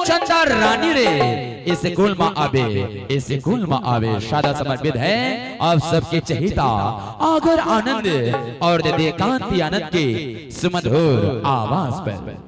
चंदा रानी रे इस कुल में आवे, इस कुल में आवे। शादा समर्पित है आप सबके चहिता अगर आनंद और दे कांति आनंद के सुमधुर आवाज पर।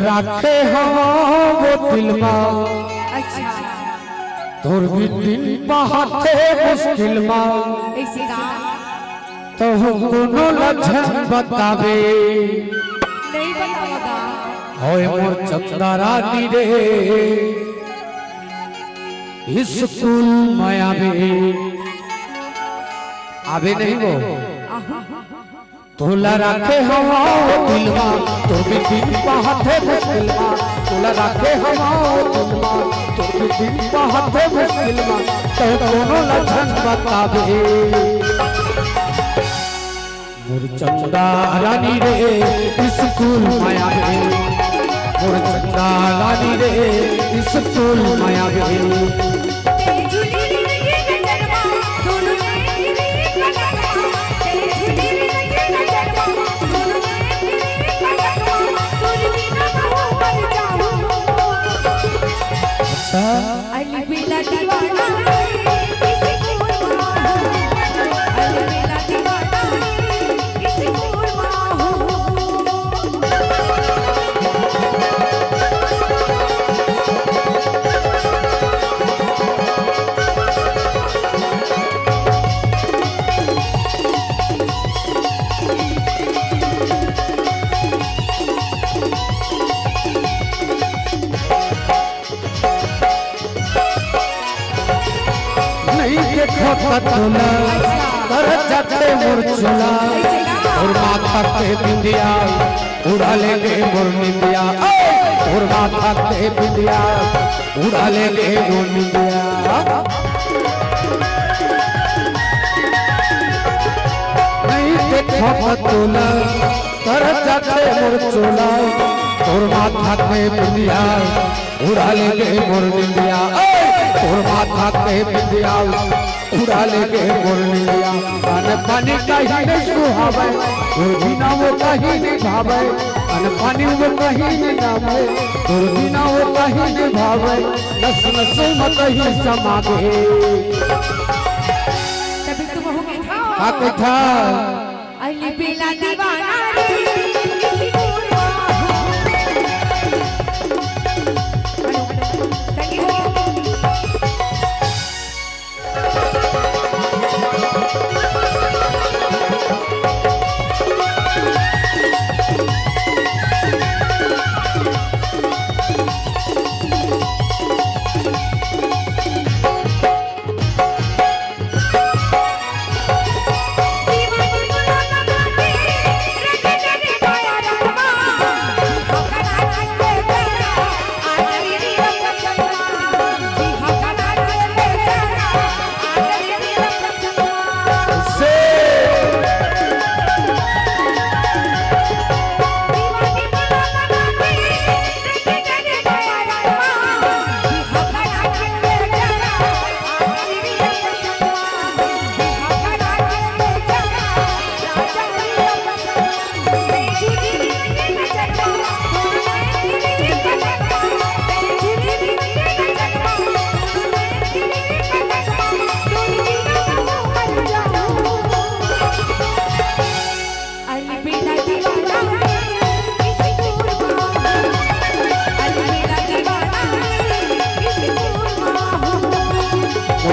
रखे हम वो दिल में तोर भी दिन बहाते मुश्किल में तो कोनो लक्षण बतावे नहीं बताओगा होए मोर चंदा रानी रे स्कूल में आवे नहीं वो तोला रखे हवा दिलवा तो भी दिन बहाते मुश्किलवा तोला रखे हवा दिलवा तो भी दिन बहाते मुश्किलवा तो कोनो लक्षण बतावे मोर चंदा रानी रे स्कूल में आवे मोर चंदा रानी रे स्कूल में आवे खतोला कर जाते मोर चोला और माथा पे बिंदिया उड़ा लेंगे मोर निंदिया और माथा पे बिंदिया उड़ा लेंगे मोर निंदिया नहीं देखो खतोला कर जाते मोर चोला और माथा पे बिंदिया उड़ा लेंगे मोर निंदिया और माथा पे बिंदिया उड़ा लेके मोरनिया अन पानी कहीं नहीं सुहावे और बिना वो कहीं नहीं भावे अन पानी वो कहीं नहीं नावे और बिना वो कहीं नहीं भावे नस नस में कहीं समा गए तभी तुम होगे था अली बेला दीवाना रे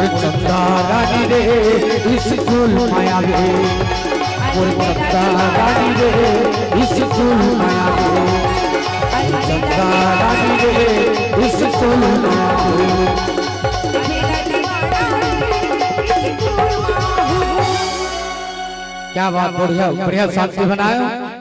मोर चंदा रानी रे स्कूल माया रे मोर चंदा रानी रे स्कूल माया रे चंदा रानी रे स्कूल माया रे। क्या बात, बढ़िया बढ़िया शांति बनाए।